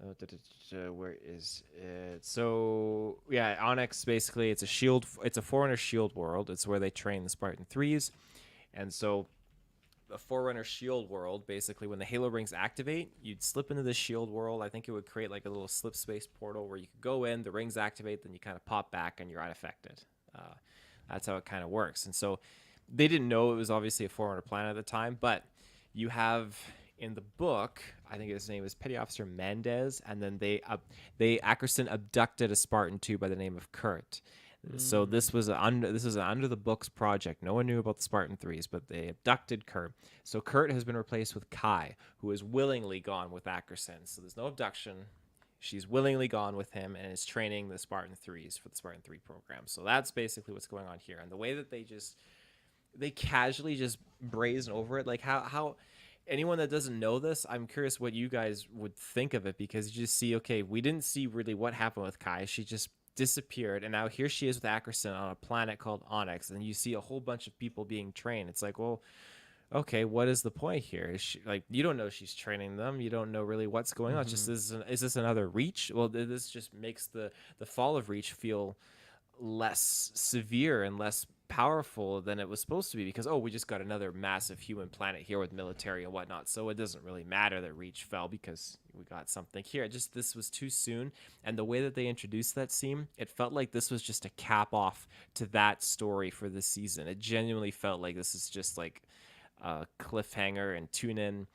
Where is it? So yeah, Onyx basically it's a shield. It's a Forerunner shield world. It's where they train the Spartan threes, and so the Forerunner shield world basically when the Halo rings activate, you'd slip into the shield world. I think it would create like a little slip space portal where you could go in, the rings activate, then you kind of pop back and you're unaffected. Uh, that's how it kind of works. And so they didn't know it was obviously a Forerunner planet at the time, but you have in the book, I think his name is Petty Officer Mendez, and then they Ackerson abducted a Spartan 2 by the name of Kurt. So this was an under the books project. No one knew about the Spartan 3s, but they abducted Kurt. So Kurt has been replaced with Kai, who has willingly gone with Ackerson. So there's no abduction. She's willingly gone with him and is training the Spartan 3s for the Spartan 3 program. So that's basically what's going on here. And the way that they casually just brazen over it, like how anyone that doesn't know this, I'm curious what you guys would think of it, because you just see, okay, we didn't see really what happened with Kai. She just disappeared, and now here she is with Ackerson on a planet called Onyx, and you see a whole bunch of people being trained. It's like, well, okay, what is the point here? Is she, like, you don't know she's training them. You don't know really what's going on. It's just is this another Reach? Well, this just makes the fall of Reach feel less severe and less powerful than it was supposed to be, because we just got another massive human planet here with military and whatnot, so it doesn't really matter that Reach fell because we got something here. This was too soon, and the way that they introduced that scene, it felt like this was just a cap off to that story for this season. It genuinely felt like this is just like a cliffhanger, and tune in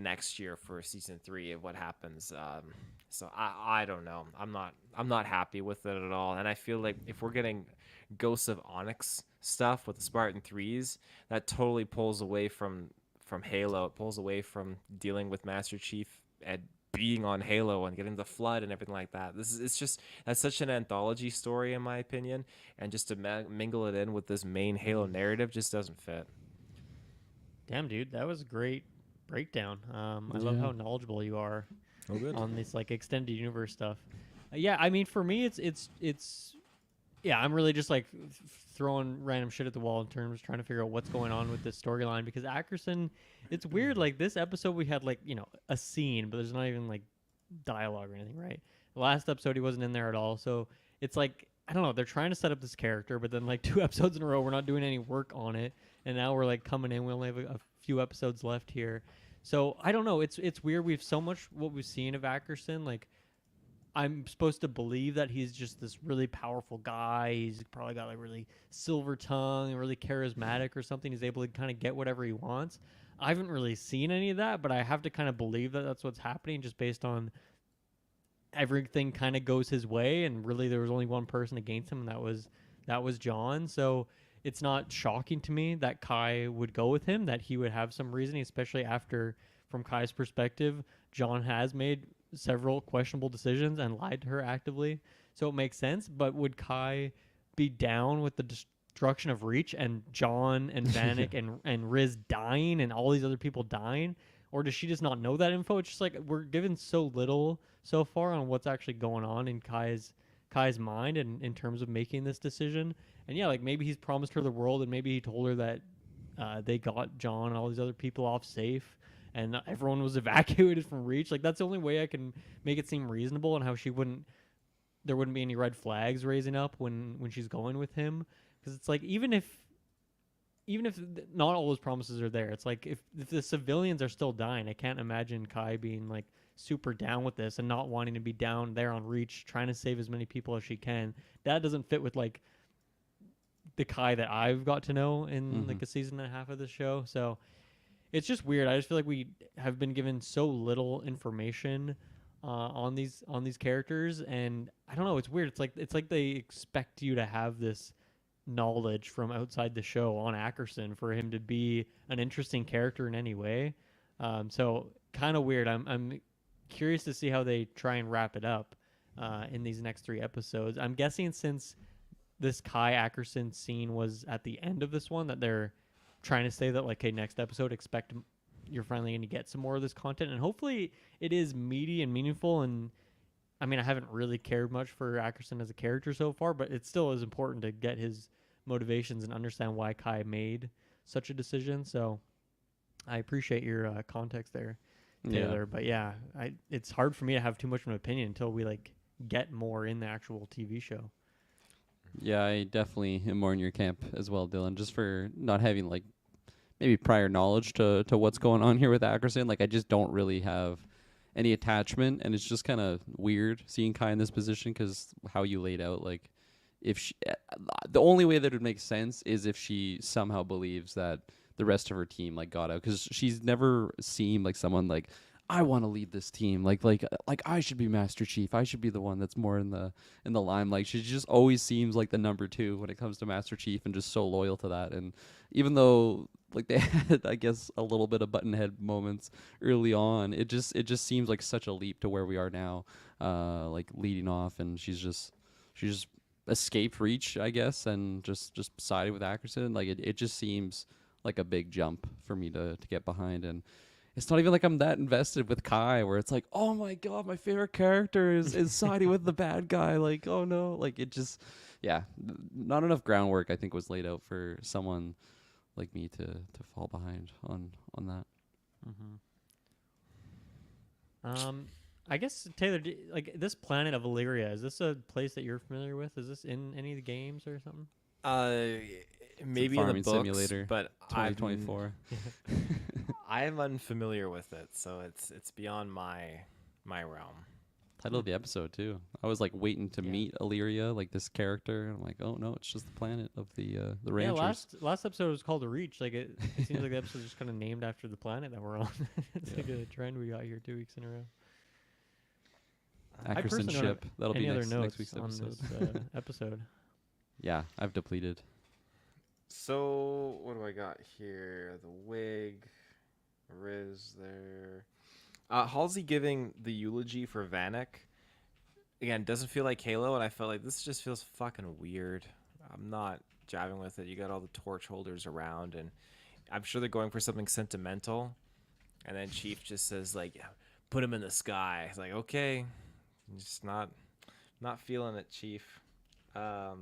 next year for season 3 of what happens. So I don't know. I'm not happy with it at all. And I feel like if we're getting Ghosts of Onyx stuff with the Spartan 3s, that totally pulls away from Halo. It pulls away from dealing with Master Chief and being on Halo and getting the flood and everything like that. That's such an anthology story in my opinion, and just to mingle it in with this main Halo narrative just doesn't fit. Damn, dude, that was a great breakdown. I love how knowledgeable you are on this like extended universe stuff. Yeah, I mean, for me, it's yeah, I'm really just like throwing random shit at the wall in terms of trying to figure out what's going on with this storyline, because Ackerson, it's weird. Like this episode, we had like a scene, but there's not even like dialogue or anything, right? The last episode, he wasn't in there at all, so it's like I don't know. They're trying to set up this character, but then like 2 episodes in a row, we're not doing any work on it, and now we're like coming in. We only have a few episodes left here, so I don't know. It's weird. We've so much what we've seen of Ackerson. Like I'm supposed to believe that he's just this really powerful guy. He's probably got like really silver tongue and really charismatic or something. He's able to kind of get whatever he wants. I haven't really seen any of that, but I have to kind of believe that that's what's happening just based on everything kind of goes his way, and really there was only one person against him, and that was John. So it's not shocking to me that Kai would go with him, that he would have some reasoning, especially after, from Kai's perspective, John has made several questionable decisions and lied to her actively. So it makes sense. But would Kai be down with the destruction of Reach and John and Vanek and Riz dying and all these other people dying? Or does she just not know that info? It's just like we're given so little so far on what's actually going on in Kai's mind and in terms of making this decision. And yeah, like maybe he's promised her the world, and maybe he told her that they got John and all these other people off safe, and everyone was evacuated from Reach. Like that's the only way I can make it seem reasonable, and how there wouldn't be any red flags raising up when she's going with him. Because it's like even if not all those promises are there, it's like if the civilians are still dying, I can't imagine Kai being like super down with this and not wanting to be down there on Reach trying to save as many people as she can. That doesn't fit with like the Kai that I've got to know in like a season and a half of the show. So it's just weird. I just feel like we have been given so little information on these characters, and I don't know. It's weird. It's like they expect you to have this knowledge from outside the show on Ackerson for him to be an interesting character in any way. So kind of weird. I'm curious to see how they try and wrap it up in these next 3 episodes. I'm guessing since this Kai Ackerson scene was at the end of this one, that they're trying to say that like, hey, next episode, expect you're finally going to get some more of this content, and hopefully it is meaty and meaningful. And I mean, I haven't really cared much for Ackerson as a character so far, but it still is important to get his motivations and understand why Kai made such a decision. So I appreciate your context there. Taylor. But yeah, it's hard for me to have too much of an opinion until we like get more in the actual TV show. Yeah, I definitely am more in your camp as well, Dylan, just for not having like maybe prior knowledge to what's going on here with Ackerson. Like I just don't really have any attachment, and it's just kind of weird seeing Kai in this position because how you laid out, like if she, the only way that it would make sense is if she somehow believes that the rest of her team like got out, because she's never seemed like someone like I want to lead this team, like I should be Master Chief, I should be the one that's more in the limelight. She just always seems like the number 2 when it comes to Master Chief, and just so loyal to that. And even though like they had, I guess, a little bit of button head moments early on, it just seems like such a leap to where we are now, like leading off, and she's just escaped reach, I guess, and just sided with Ackerson. Like it just seems like a big jump for me to get behind. And it's not even like I'm that invested with Kai, where it's like, oh my god, my favorite character is siding with the bad guy. Like, oh no, like it just, yeah, not enough groundwork I think was laid out for someone like me to fall behind on that. I guess Taylor, like this planet of Illyria, is this a place that you're familiar with? Is this in any of the games or something? Maybe in the Farming books, Simulator but 2024. I'm unfamiliar with it, so it's beyond my realm. Title of the episode too. I was like waiting to Yeah. meet Illyria, like this character. And I'm like, oh no, it's just the planet of the Yeah, ranchers. last episode was called The Reach. Like it seems like the episode's just kind of named after the planet that we're on. It's like a trend we got here 2 weeks in a row. I Ackerson personally don't have ship. That'll be Any other next notes week's on episode. this episode? Yeah, I've depleted. So what do I got here? The wig, Riz there. Halsey giving the eulogy for Vanek. Again, doesn't feel like Halo, and I felt like this just feels fucking weird. I'm not jiving with it. You got all the torch holders around, and I'm sure they're going for something sentimental. And then Chief just says like, "Yeah, put him in the sky." It's like, okay, I'm just not feeling it, Chief. What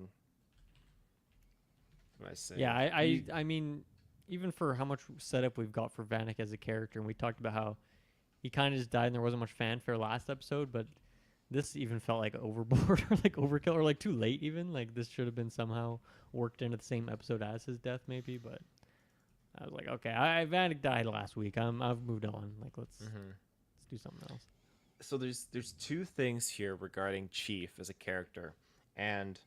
do I say? Yeah, I mean, even for how much setup we've got for Vanek as a character, and we talked about how he kind of just died and there wasn't much fanfare last episode, but this even felt like overboard or like overkill or like too late even. Like this should have been somehow worked into the same episode as his death maybe, but I was like, okay, Vanek died last week. I've moved on. Like let's do something else. So there's 2 things here regarding Chief as a character, and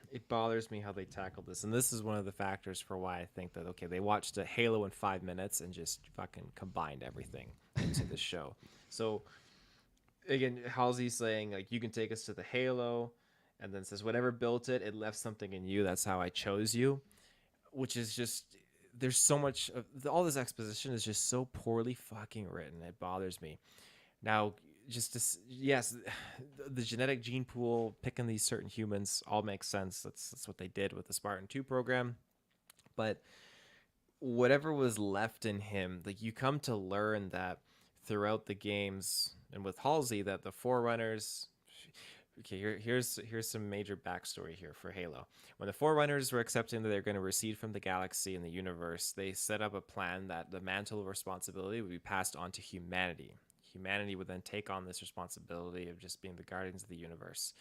it bothers me how they tackled this, and this is one of the factors for why I think that okay, they watched a Halo in 5 minutes and just fucking combined everything into the show. So again, Halsey's saying like, you can take us to the Halo, and then says whatever built it, it left something in you. That's how I chose you, which is just, there's so much of all this exposition is just so poorly fucking written. It bothers me. Now, yes, the genetic gene pool, picking these certain humans, all makes sense. That's what they did with the Spartan 2 program. But whatever was left in him, like you come to learn that throughout the games, and with Halsey, that the Forerunners. Okay, here's some major backstory here for Halo. When the Forerunners were accepting that they're going to recede from the galaxy and the universe, they set up a plan that the mantle of responsibility would be passed on to humanity. Humanity would then take on this responsibility of just being the guardians of the universe.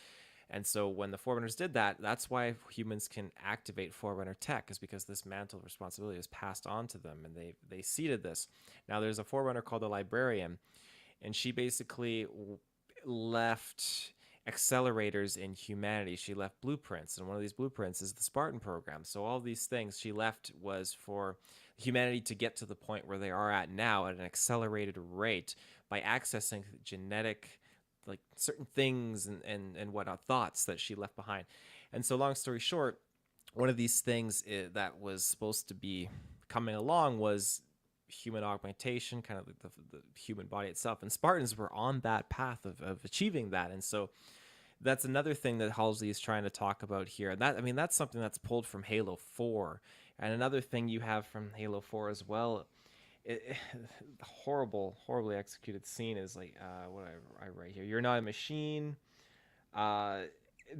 And so when the Forerunners did that, that's why humans can activate Forerunner tech, is because this mantle of responsibility is passed on to them, and they seeded this. Now there's a Forerunner called the Librarian, and she basically left accelerators in humanity. She left blueprints, and one of these blueprints is the Spartan program. So all these things she left was for humanity to get to the point where they are at now at an accelerated rate by accessing genetic, like certain things and whatnot, thoughts that she left behind. And so long story short, one of these things that was supposed to be coming along was human augmentation, kind of the human body itself. And Spartans were on that path of achieving that. And so that's another thing that Halsey is trying to talk about here. And that, I mean, that's something that's pulled from Halo 4. And another thing you have from Halo 4 as well, horribly executed scene is like, what I write here. You're not a machine.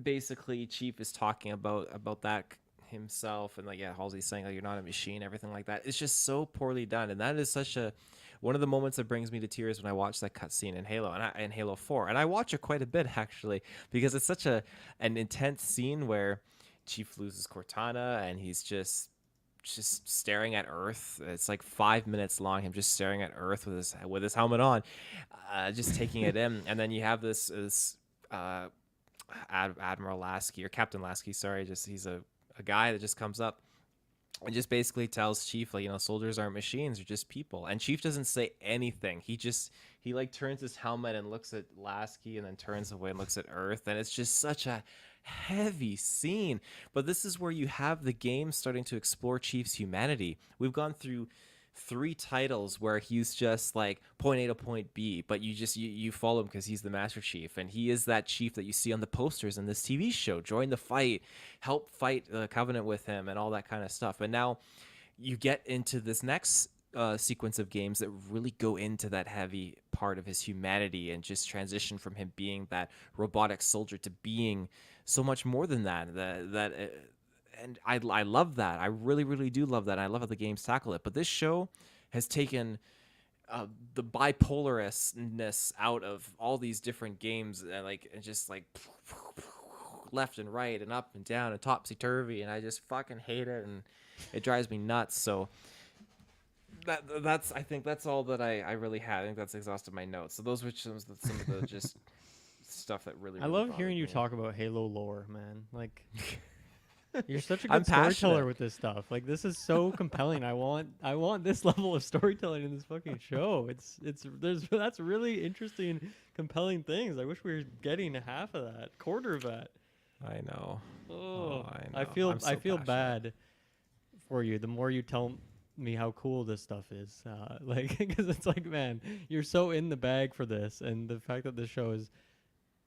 Basically, Chief is talking about that. himself, and like Halsey's saying like you're not a machine, everything like that. It's just so poorly done, and that is such a one of the moments that brings me to tears when I watch that cutscene in Halo and Halo 4, and I watch it quite a bit actually because it's such an intense scene where Chief loses Cortana and he's just staring at Earth. It's like 5 minutes long. Him just staring at Earth with his helmet on, just taking it in. And then you have this Admiral Lasky or Captain Lasky. Sorry, just he's a guy that just comes up and just basically tells Chief like soldiers aren't machines, they're just people. And Chief doesn't say anything. He like turns his helmet and looks at Lasky and then turns away and looks at Earth. And it's just such a heavy scene. But this is where you have the game starting to explore Chief's humanity. We've gone through 3 titles where he's just like point A to point B, but you follow him because he's the Master Chief, and he is that chief that you see on the posters in this TV show. Join the fight, help fight the Covenant with him, and all that kind of stuff. And now you get into this next sequence of games that really go into that heavy part of his humanity and just transition from him being that robotic soldier to being so much more than that. And I love that. I really, really do love that. I love how the games tackle it. But this show has taken the bipolarness out of all these different games, and just like left and right and up and down and topsy turvy, and I just fucking hate it, and it drives me nuts. So I think that's all that I really had. I think that's exhausted my notes. So those were some of the just stuff that really. I really love hearing bothered you me. talk about Halo lore, man. Like. You're such a I'm good storyteller passionate. with this stuff. Like this is so compelling. I want this level of storytelling in this fucking show. That's really interesting, compelling things. I wish we were getting half of that, quarter of that. I know. Oh, I I know. feel I'm so feel passionate. bad for you. The more you tell me how cool this stuff is, like because it's like, man, you're so in the bag for this, and the fact that this show is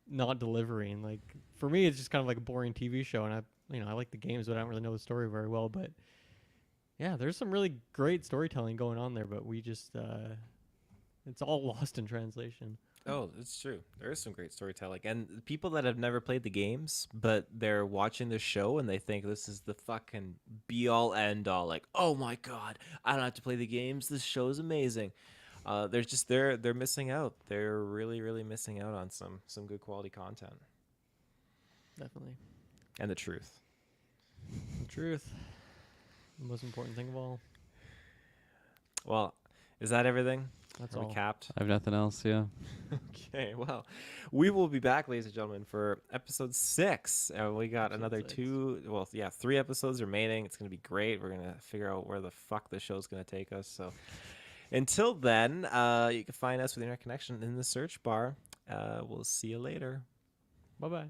not delivering, like for me, it's just kind of like a boring TV show, and I like the games, but I don't really know the story very well. But yeah, there's some really great storytelling going on there, but we just it's all lost in translation. Oh, it's true. There is some great storytelling, and people that have never played the games, but they're watching the show and they think this is the fucking be all end all. Like, oh my god, I don't have to play the games. This show is amazing. They're missing out. They're really really missing out on some good quality content Definitely. and the truth. The truth. The most important thing of all. Well, is that everything? That's Are we all. capped? I have nothing else. Yeah. Okay, well, we will be back, ladies and gentlemen, for episode 6. And we got Episode another 6. 3 episodes remaining. It's going to be great. We're going to figure out where the fuck the show's going to take us. So until then, you can find us with Internet Connection in the search bar. We'll see you later. Bye bye.